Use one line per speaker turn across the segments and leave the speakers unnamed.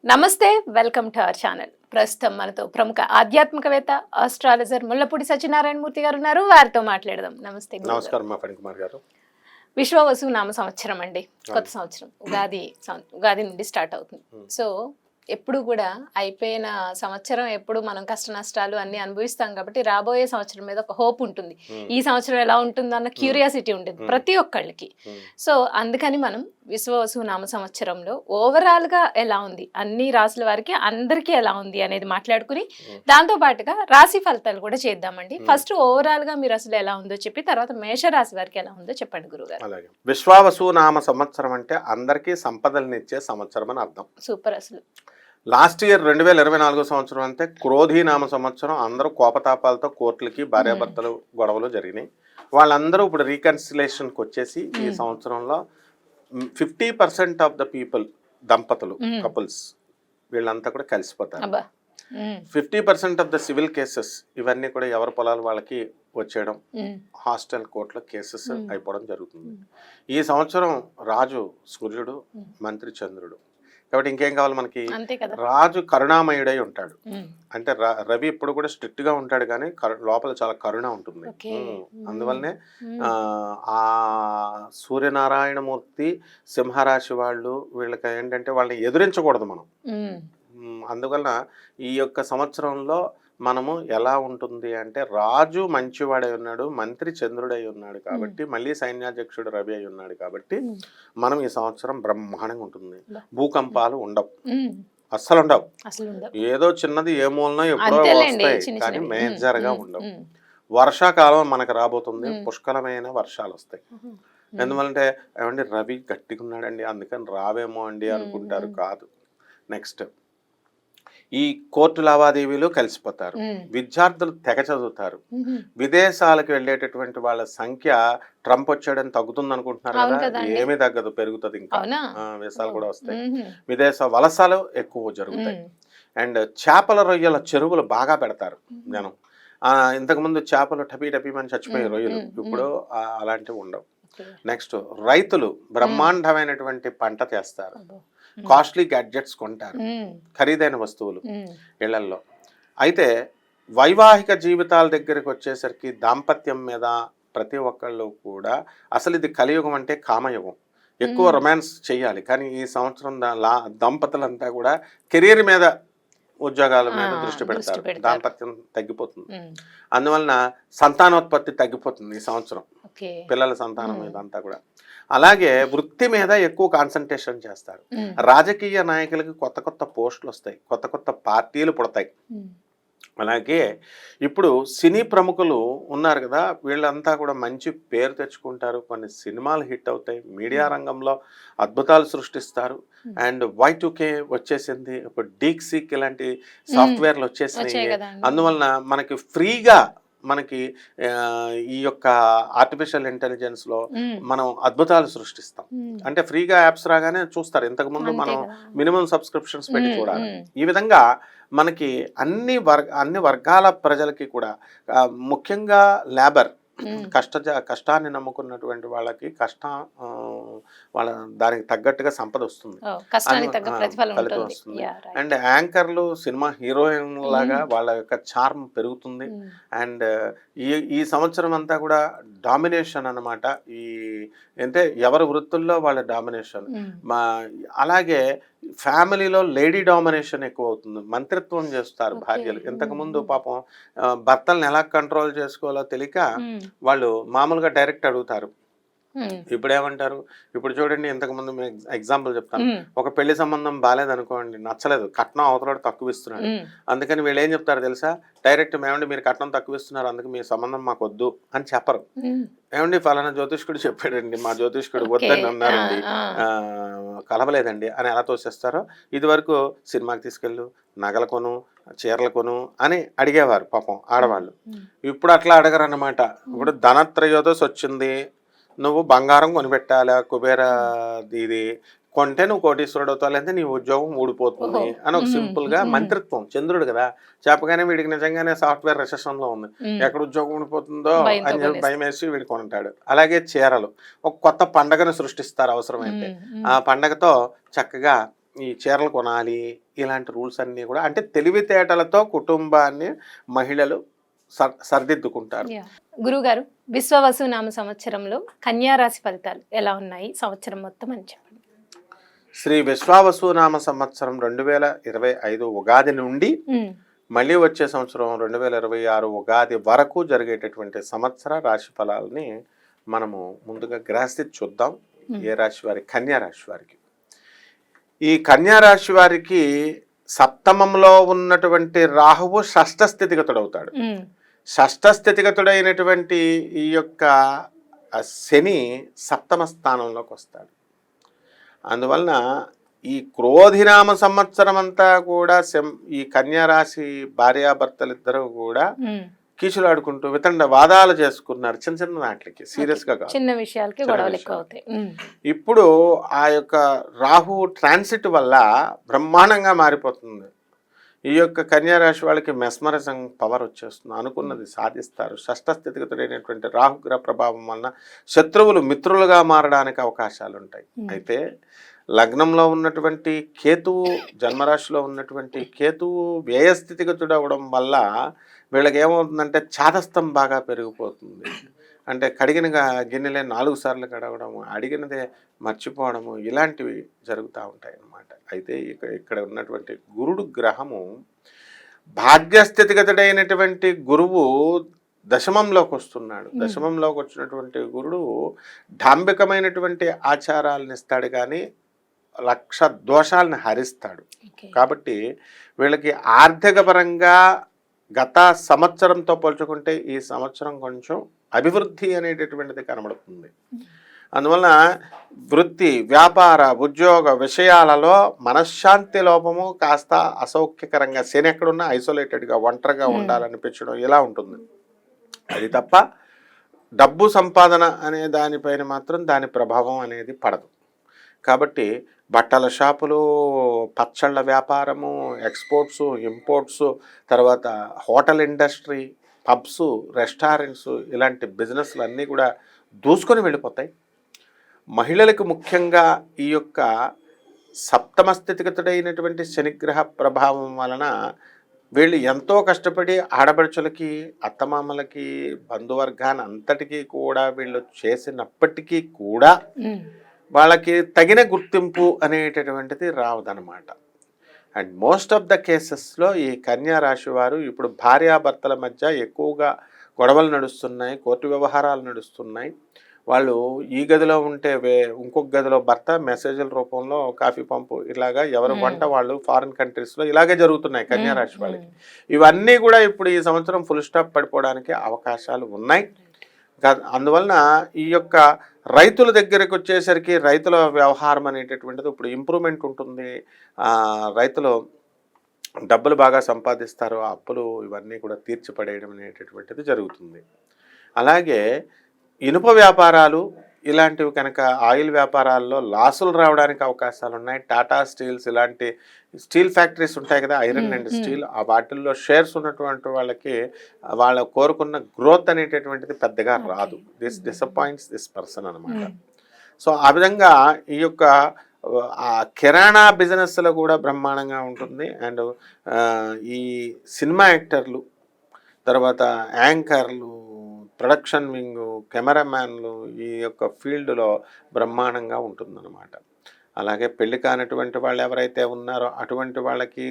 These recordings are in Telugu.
నమస్తే, వెల్కమ్ టు అవర్ ఛానల్. ప్రస్తుతం మనతో ప్రముఖ ఆధ్యాత్మికవేత్త, ఆస్ట్రాలజర్ ముల్లపూడి సత్యనారాయణ మూర్తి గారు ఉన్నారు. వారితో మాట్లాడదాం. నమస్తే గురుగారు.
నమస్కారం మా ఫణికుమార్ గారు.
విశ్వవసు నామ సంవత్సరం అండి, కొత్త సంవత్సరం ఉగాది నుండి స్టార్ట్ అవుతుంది. సో ఎప్పుడు కూడా అయిపోయిన సంవత్సరం ఎప్పుడు మనం కష్ట నష్టాలు అన్ని అనుభవిస్తాం కాబట్టి రాబోయే సంవత్సరం మీద ఒక హోప్ ఉంటుంది. ఈ సంవత్సరం ఎలా ఉంటుంది అన్న క్యూరియాసిటీ ఉంటుంది ప్రతి ఒక్కళ్ళకి. సో అందుకని మనం విశ్వవసు నామ సంవత్సరంలో ఓవరాల్ గా ఎలా ఉంది, అన్ని రాసుల వారికి అందరికీ ఎలా ఉంది అనేది మాట్లాడుకుని దాంతో పాటుగా రాశి ఫలితాలు కూడా చేద్దామండి. ఫస్ట్ ఓవరాల్ గా మీరు అసలు ఎలా ఉందో చెప్పి తర్వాత మేషరాశి వారికి ఎలా ఉందో చెప్పండి గురుగారు.
అలాగే విశ్వావసు నామ సంవత్సరం అంటే అందరికీ సంపదలనిచ్చే సంవత్సరం అని అర్థం.
సూపర్. అసలు
లాస్ట్ ఇయర్ 2024 సంవత్సరం అంటే క్రోధి నామ సంవత్సరం. అందరూ కోపతాపాలతో కోర్టులకి భార్యాభర్తలు గొడవలు జరిగినాయి. వాళ్ళందరూ ఇప్పుడు రీకన్సిలేషన్కి వచ్చేసి ఈ సంవత్సరంలో 50% ఆఫ్ ద పీపుల్, దంపతులు, కపుల్స్ వీళ్ళంతా కూడా కలిసిపోతారు. 50% ఆఫ్ ద సివిల్ కేసెస్ ఇవన్నీ కూడా ఎవరి పొలాలు వాళ్ళకి వచ్చేయడం, హాస్టల్ కోర్టులో కేసెస్ అయిపోవడం జరుగుతుంది. ఈ సంవత్సరం రాజు సూర్యుడు, మంత్రి చంద్రుడు. కాబట్టి ఇంకేం కావాలి మనకి? రాజు కరుణామయుడై ఉంటాడు. అంటే రవి ఇప్పుడు కూడా స్ట్రిక్ట్ గా ఉంటాడు కానీ లోపల చాలా కరుణ ఉంటుంది. అందువల్లనే ఆ సూర్యనారాయణమూర్తి సింహరాశి వాళ్ళు, వీళ్ళకి ఏంటంటే వాళ్ళని ఎదురించకూడదు మనం. అందువలన ఈ యొక్క సంవత్సరంలో మనము ఎలా ఉంటుంది అంటే రాజు మంచివాడై ఉన్నాడు, మంత్రి చంద్రుడై ఉన్నాడు కాబట్టి, మళ్ళీ సైన్యాధ్యక్షుడు రవి అయి ఉన్నాడు కాబట్టి మనం ఈ సంవత్సరం బ్రహ్మాండంగా ఉంటుంది. భూకంపాలు ఉండవు, అస్సలు ఉండవు. ఏదో చిన్నది ఏ మూలనో ఎప్పుడో వస్తాయి కానీ మేజర్ గా ఉండవు. వర్షాకాలం మనకు రాబోతుంది, పుష్కలమైన వర్షాలు వస్తాయి. ఎందువల్లంటే ఏమండి రవి గట్టిగా ఉన్నాడండి అందుకని రావేమో అండి అనుకుంటారు, కాదు. నెక్స్ట్ ఈ కోర్టు లావాదేవీలు కలిసిపోతారు, విద్యార్థులు తెగ చదువుతారు, విదేశాలకు వెళ్ళేటటువంటి వాళ్ళ సంఖ్య ట్రంప్ వచ్చాడని తగ్గుతుంది అనుకుంటున్నారు కదా, ఏమీ తగ్గదు, పెరుగుతుంది. ఇంకా వీసాలు కూడా వస్తాయి, విదేశ వలసలు ఎక్కువ జరుగుతాయి. అండ్ చేపల రొయ్యల చెరువులు బాగా పెడతారు జనం. ఇంతకుముందు చేపలు టపీమని చచ్చిపోయే రొయ్యలు, ఇప్పుడు అలాంటివి ఉండవు. నెక్స్ట్ రైతులు బ్రహ్మాండమైనటువంటి పంట చేస్తారు, కాస్ట్లీ గ్యాడ్జెట్స్ కొంటారు, ఖరీదైన వస్తువులు ఇళ్లల్లో. అయితే వైవాహిక జీవితాల దగ్గరికి వచ్చేసరికి దాంపత్యం మీద ప్రతి ఒక్కళ్ళు కూడా అసలు ఇది కలియుగం అంటే కామయుగం. ఎక్కువ రొమాన్స్ చేయాలి కానీ ఈ సంవత్సరం దంపతులంతా కూడా కెరీర్ మీద, ఉద్యోగాల మీద దృష్టి పెడతారు. దాంపత్యం తగ్గిపోతుంది. అందువలన సంతానోత్పత్తి తగ్గిపోతుంది ఈ సంవత్సరం, పిల్లల సంతానం మీద అంతా కూడా. అలాగే వృత్తి మీద ఎక్కువ కాన్సన్ట్రేషన్ చేస్తారు. రాజకీయ నాయకులకి కొత్త కొత్త పోస్టులు వస్తాయి, కొత్త కొత్త పార్టీలు పుడతాయి. అలాగే ఇప్పుడు సినీ ప్రముఖులు ఉన్నారు కదా, వీళ్ళంతా కూడా మంచి పేరు తెచ్చుకుంటారు, కొన్ని సినిమాలు హిట్ అవుతాయి, మీడియా రంగంలో అద్భుతాలు సృష్టిస్తారు. అండ్ Y2K వచ్చేసింది, ఇప్పుడు డీక్సీక్ ఇలాంటి సాఫ్ట్వేర్లు వచ్చేసినాయి. అందువలన మనకి ఫ్రీగా మనకి ఈ యొక్క ఆర్టిఫిషియల్ ఇంటెలిజెన్స్ లో మనం అద్భుతాలు సృష్టిస్తాం. అంటే ఫ్రీగా యాప్స్ రాగానే చూస్తారు, ఇంతకు ముందు మనం మినిమం సబ్స్క్రిప్షన్స్ పెట్టి చూడాలి. ఈ విధంగా మనకి అన్ని వర్గాల ప్రజలకి కూడా, ముఖ్యంగా లేబర్, కష్టాన్ని నమ్ముకున్నటువంటి వాళ్ళకి వాళ్ళ దానికి తగ్గట్టుగా సంపద వస్తుంది, ఫలితం వస్తుంది. అండ్ యాంకర్లు, సినిమా హీరోయిన్ లాగా వాళ్ళ యొక్క చార్మ్ పెరుగుతుంది. అండ్ ఈ సంవత్సరం అంతా కూడా డామినేషన్ అన్నమాట. అంటే ఎవరి వృత్తుల్లో వాళ్ళ డామినేషన్. అలాగే ఫ్యామిలీలో లేడీ డామినేషన్ ఎక్కువ అవుతుంది, మంత్రిత్వం చేస్తారు భార్యలు. ఇంతకుముందు పాపం భర్తలను ఎలా కంట్రోల్ చేసుకోవాలో తెలియక వాళ్ళు మామూలుగా డైరెక్ట్ అడుగుతారు. ఇప్పుడు ఏమంటారు, ఇప్పుడు చూడండి, ఇంతకుముందు ఎగ్జాంపుల్ చెప్తాను. ఒక పెళ్లి సంబంధం బాగాలేదనుకోండి, నచ్చలేదు, కట్నం అవతల తక్కువ ఇస్తున్నాడు, అందుకని వీళ్ళు ఏం చెప్తారు తెలుసా, డైరెక్ట్ ఏమండి మీరు కట్నం తక్కువ ఇస్తున్నారు అందుకు మీ సంబంధం మాకు వద్దు అని చెప్పరు. ఏమండి ఫలానా జ్యోతిష్కుడు చెప్పాడండి, మా జ్యోతిష్కుడు వద్దని అన్నారండి, కలవలేదండి అని ఎలా తోసేస్తారో. ఇది వరకు సినిమాకి తీసుకెళ్ళు, నగల కొను, చీరలు కొను అని అడిగేవారు పాపం ఆడవాళ్ళు. ఇప్పుడు అట్లా అడగరు అన్నమాట. ఇప్పుడు ధనత్రయోదశి వచ్చింది, నువ్వు బంగారం కొనిపెట్టాలా, కుబేర ఇది కొంటే నువ్వు కోటీశ్వరుడు అవుతావు, లేదంటే నీ ఉద్యోగం ఊడిపోతుంది అని ఒక సింపుల్ గా మంత్రిత్వం. చంద్రుడు కదా చెప్పగానే వీడికి నిజంగానే సాఫ్ట్వేర్ రిసెషన్ లో ఉంది, ఎక్కడ ఉద్యోగం ఊడిపోతుందో అని చెప్పి భయం వేసి వీడు కొంటాడు. అలాగే చీరలు, ఒక కొత్త పండగను సృష్టిస్తారు అవసరమైతే. ఆ పండగతో చక్కగా ఈ చీరలు కొనాలి ఇలాంటి రూల్స్ అన్నీ కూడా అంటే తెలివితేటలతో కుటుంబాన్ని మహిళలు సరిదిద్దుకుంటారు.
గురుగారు, విశ్వవసు నామ సంవత్సరంలో కన్యా రాశి ఫలితాలు ఎలా ఉన్నాయి సంవత్సరం మొత్తం అని చెప్పండి.
శ్రీ విశ్వావసునామ సంవత్సరం 2025 ఉగాది నుండి మళ్ళీ వచ్చే సంవత్సరం 2026 ఉగాది వరకు జరిగేటటువంటి సంవత్సర రాశి ఫలాలని మనము ముందుగా గ్రహస్థితి చూద్దాం. ఏ రాశి వారి? కన్యా రాశి వారికి. ఈ కన్యా రాశి వారికి సప్తమంలో ఉన్నటువంటి రాహువు షష్ఠ స్థితిగతుడవుతాడు. షష్ఠ స్థితిగతుడైనటువంటి ఈ యొక్క శని సప్తమ స్థానంలోకి వస్తాడు. అందువలన ఈ క్రోధినామ సంవత్సరం అంతా కూడా ఈ కన్యా రాశి భార్యాభర్తలిద్దరూ కూడా కీచులాడుకుంటూ వితండ వాదాలు చేసుకున్నారు. చిన్న చిన్న వాటికి, సీరియస్ గా కాదు,
చిన్న విషయాలకి గొడవలు ఎక్కువ అవుతాయి.
ఇప్పుడు ఆ యొక్క రాహు ట్రాన్సిట్ వల్ల బ్రహ్మాండంగా మారిపోతుంది. ఈ యొక్క కన్యా రాశి వాళ్ళకి మెస్మరిజం పవర్ వచ్చేస్తుంది. అనుకున్నది సాధిస్తారు. షష్ఠ స్థితిగతుడైనటువంటి రాహుగ్రహ ప్రభావం వలన శత్రువులు మిత్రులుగా మారడానికి అవకాశాలు ఉంటాయి. అయితే లగ్నంలో ఉన్నటువంటి కేతువు, జన్మరాశిలో ఉన్నటువంటి కేతువు వ్యయస్థితిగతుడు అవ్వడం వల్ల వీళ్ళకి ఏమవుతుందంటే చాదస్తం బాగా పెరిగిపోతుంది. అంటే కడిగిన గిన్నెలే 4 సార్లు కడగడము, అడిగినదే మర్చిపోవడము, ఇలాంటివి జరుగుతూ ఉంటాయి అన్నమాట. అయితే ఇక్కడ ఉన్నటువంటి గురుడు గ్రహము భాగ్యస్థితిగతుడైనటువంటి గురువు దశమంలోకి వస్తున్నాడు. దశమంలోకి వచ్చినటువంటి గురుడు డాంబికమైనటువంటి ఆచారాలను ఇస్తాడు, కానీ లక్ష దోషాలను హరిస్తాడు. కాబట్టి వీళ్ళకి ఆర్థిక పరంగా గత సంవత్సరంతో పోల్చుకుంటే ఈ సంవత్సరం కొంచెం అభివృద్ధి అనేటటువంటిది కనబడుతుంది. అందువలన వృత్తి, వ్యాపార, ఉద్యోగ విషయాలలో మనశ్శాంతి లోపము కాస్త అసౌఖ్యకరంగా, శని ఎక్కడున్నా ఐసోలేటెడ్గా ఒంటరిగా ఉండాలనిపించడం ఇలా ఉంటుంది. అది తప్ప డబ్బు సంపాదన అనే దానిపైన మాత్రం దాని ప్రభావం అనేది పడదు. కాబట్టి బట్టల షాపులు, పచ్చళ్ళ వ్యాపారము, ఎక్స్పోర్ట్స్, ఇంపోర్ట్స్, తర్వాత హోటల్ ఇండస్ట్రీ, పబ్స్, రెస్టారెంట్స్, ఇలాంటి బిజినెస్లు అన్నీ కూడా దూసుకొని వెళ్ళిపోతాయి. మహిళలకు ముఖ్యంగా ఈ యొక్క సప్తమ స్థితిగతుడైనటువంటి శనిగ్రహ ప్రభావం వలన వీళ్ళు ఎంతో కష్టపడి ఆడపడుచులకి, అత్తమామలకి, బంధువర్గాన్ని అంతటికీ కూడా వీళ్ళు చేసినప్పటికీ కూడా వాళ్ళకి తగిన గుర్తింపు అనేటటువంటిది రావదనమాట. అండ్ మోస్ట్ ఆఫ్ ద కేసెస్లో ఈ కన్యా రాశి వారు ఇప్పుడు భార్యాభర్తల మధ్య ఎక్కువగా గొడవలు నడుస్తున్నాయి, కోర్టు వ్యవహారాలు నడుస్తున్నాయి. వాళ్ళు ఈ గదిలో ఉంటే ఇంకొక గదిలో భర్త మెసేజ్ల రూపంలో కాఫీ పంపు, ఇలాగా ఎవరు వంట వాళ్ళు ఫారిన్ కంట్రీస్లో ఇలాగే జరుగుతున్నాయి కన్యా రాశి వాళ్ళకి. ఇవన్నీ కూడా ఇప్పుడు ఈ సంవత్సరం ఫుల్ స్టాప్ పడిపోవడానికి అవకాశాలు ఉన్నాయి. అందువలన ఈ యొక్క రైతుల దగ్గరికి వచ్చేసరికి రైతుల వ్యవహారం అనేటటువంటిది ఇప్పుడు ఇంప్రూవ్మెంట్ ఉంటుంది. రైతులు డబ్బులు బాగా సంపాదిస్తారు, అప్పులు ఇవన్నీ కూడా తీర్చిపడేయడం అనేటటువంటిది జరుగుతుంది. అలాగే ఇనుప వ్యాపారాలు ఇలాంటివి కనుక, ఆయిల్ వ్యాపారాల్లో లాసులు రావడానికి అవకాశాలు ఉన్నాయి. టాటా స్టీల్స్ ఇలాంటి స్టీల్ ఫ్యాక్టరీస్ ఉంటాయి కదా, ఐరన్ అండ్ స్టీల్, ఆ వాటిల్లో షేర్స్ ఉన్నటువంటి వాళ్ళకి వాళ్ళ కోరుకున్న గ్రోత్ అనేటటువంటిది పెద్దగా రాదు. డిసప్పాయింట్స్ దిస్ పర్సన్ అనమాట. సో ఆ విధంగా ఈ యొక్క కిరాణా బిజినెస్లో కూడా బ్రహ్మాండంగా ఉంటుంది. అండ్ ఈ సినిమా యాక్టర్లు, తర్వాత యాంకర్లు, ప్రొడక్షన్ వింగ్, కెమెరామ్యాన్లు, ఈ యొక్క ఫీల్డ్లో బ్రహ్మాండంగా ఉంటుందన్నమాట. అలాగే పెళ్లి కానటువంటి వాళ్ళు ఎవరైతే ఉన్నారో అటువంటి వాళ్ళకి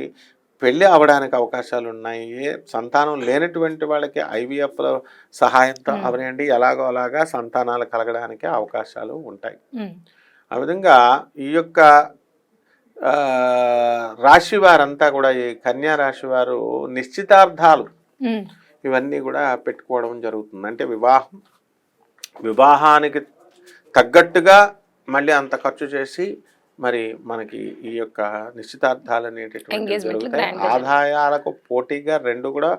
పెళ్ళి అవ్వడానికి అవకాశాలు ఉన్నాయి. సంతానం లేనటువంటి వాళ్ళకి ఐవీఎఫ్ల సహాయంతో అవనండి ఎలాగో అలాగా సంతానాలు కలగడానికి అవకాశాలు ఉంటాయి. ఆ విధంగా ఈ యొక్క రాశి వారంతా కూడా, ఈ కన్యా రాశి వారు నిశ్చితార్థాలు ఇవన్నీ కూడా పెట్టుకోవడం జరుగుతుంది. అంటే వివాహానికి తగ్గట్టుగా మళ్ళీ అంత ఖర్చు చేసి మరి మనకి ఈ యొక్క నిశ్చితార్థాలు అనేటటువంటి జరుగుతాయి. ఆదాయాలకు పోటీగా రెండు కూడా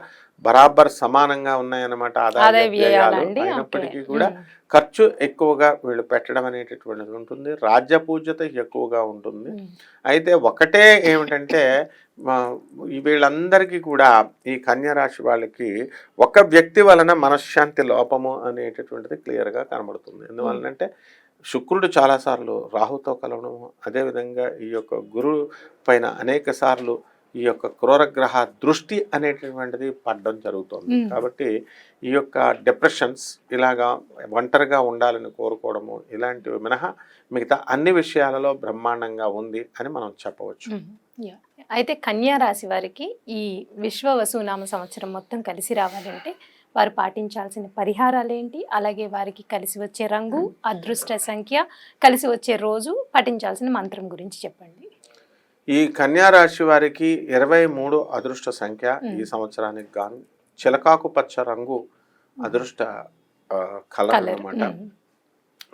బరాబర్ సమానంగా ఉన్నాయన్నమాట. ఆదాయ వ్యయాలు అయినప్పటికీ కూడా ఖర్చు ఎక్కువగా వీళ్ళు పెట్టడం అనేటటువంటిది ఉంటుంది. రాజ్య పూజ్యత ఎక్కువగా ఉంటుంది. అయితే ఒకటే ఏమిటంటే వీళ్ళందరికీ కూడా ఈ కన్యా రాశి వాళ్ళకి ఒక వ్యక్తి వలన మనశ్శాంతి లోపము అనేటటువంటిది క్లియర్గా కనబడుతుంది. ఎందువలనంటే శుక్రుడు చాలాసార్లు రాహుతో కలవడం, అదేవిధంగా ఈ యొక్క గురువు పైన అనేక సార్లు ఈ యొక్క క్రూరగ్రహ దృష్టి అనేటటువంటిది పడడం జరుగుతుంది. కాబట్టి ఈ యొక్క డిప్రెషన్స్, ఇలాగా ఒంటరిగా ఉండాలని కోరుకోవడము, ఇలాంటివి మినహా మిగతా అన్ని విషయాలలో బ్రహ్మాండంగా ఉంది అని మనం చెప్పవచ్చు.
అయితే కన్యా రాశి వారికి ఈ విశ్వవసునామ సంవత్సరం మొత్తం కలిసి రావాలంటే వారు పాటించాల్సిన పరిహారాలు ఏంటి, అలాగే వారికి కలిసి వచ్చే రంగు, అదృష్ట సంఖ్య, కలిసి వచ్చే రోజు, పఠించాల్సిన మంత్రం గురించి చెప్పండి.
ఈ కన్యా రాశి వారికి 23 అదృష్ట సంఖ్య ఈ సంవత్సరానికి గాను. చిలకాకు పచ్చ రంగు అదృష్ట కలర్ అన్నమాట.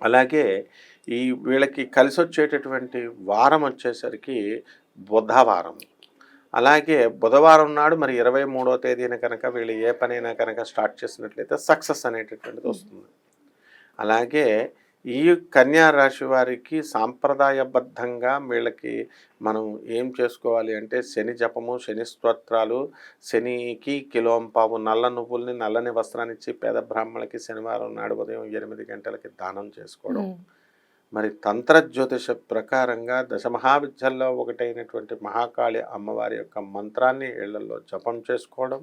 అలాగే ఈ వీళ్ళకి కలిసి వచ్చేటటువంటి వారం వచ్చేసరికి బుధవారం. అలాగే బుధవారం నాడు మరి 23వ తేదీన కనుక వీళ్ళు ఏ పనైనా కనుక స్టార్ట్ చేసినట్లయితే సక్సెస్ అనేటటువంటిది వస్తుంది. అలాగే ఈ కన్యా రాశి వారికి సాంప్రదాయబద్ధంగా వీళ్ళకి మనం ఏం చేసుకోవాలి అంటే శని జపము, శని స్తోత్రాలు, శనికి కిలోంపావు నల్ల నువ్వుల్ని, నల్లని వస్త్రాన్ని ఇచ్చి పేద బ్రాహ్మణులకి శనివారం నాడు ఉదయం 8 గంటలకి దానం చేసుకోవడం. మరి తంత్ర జ్యోతిష ప్రకారంగా దశమహావిద్యల్లో ఒకటైనటువంటి మహాకాళి అమ్మవారి యొక్క మంత్రాన్ని ఇళ్లలో జపం చేసుకోవడం.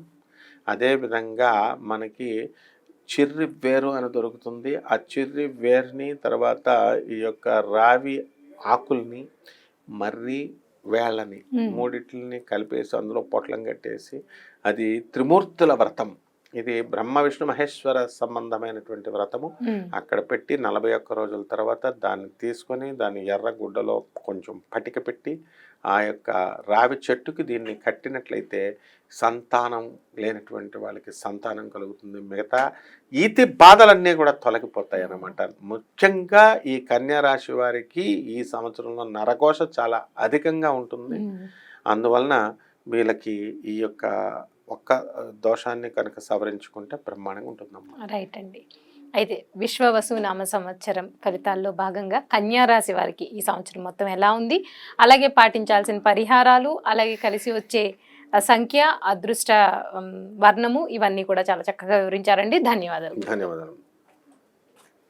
అదేవిధంగా మనకి చిర్రి వేరు అని దొరుకుతుంది. ఆ చిర్రి వేరుని, తర్వాత ఈ యొక్క రావి ఆకుల్ని, మర్రి వేళ్ళని మూడిట్లని కలిపేసి అందులో పొట్లం కట్టేసి, అది త్రిమూర్తుల వ్రతం. ఇది బ్రహ్మ విష్ణు మహేశ్వర సంబంధమైనటువంటి వ్రతము. అక్కడ పెట్టి 41 రోజుల తర్వాత దాన్ని తీసుకొని దాన్ని ఎర్ర గుడ్డలో కొంచెం పటిక పెట్టి ఆ యొక్క రావి చెట్టుకి దీన్ని కట్టినట్లయితే సంతానం లేనటువంటి వాళ్ళకి సంతానం కలుగుతుంది. మిగతా ఈతి బాధలన్నీ కూడా తొలగిపోతాయి అన్నమాట. ముఖ్యంగా ఈ కన్యా రాశి వారికి ఈ సంవత్సరంలో నరఘోష చాలా అధికంగా ఉంటుంది. అందువలన వీళ్ళకి ఈ యొక్క ఒక్క దోషాన్ని కనుక సవరించుకుంటే బ్రహ్మాండంగా ఉంటుందమ్మా.
రైట్ అండి. అయితే విశ్వవసునామ సంవత్సరం ఫలితాల్లో భాగంగా కన్యా రాశి వారికి ఈ సంవత్సరం మొత్తం ఎలా ఉంది, అలాగే పాటించాల్సిన పరిహారాలు, అలాగే కలిసి వచ్చే సంఖ్య, అదృష్ట వర్ణము, ఇవన్నీ కూడా చాలా చక్కగా వివరించారండి. ధన్యవాదాలు.
ధన్యవాదాలు.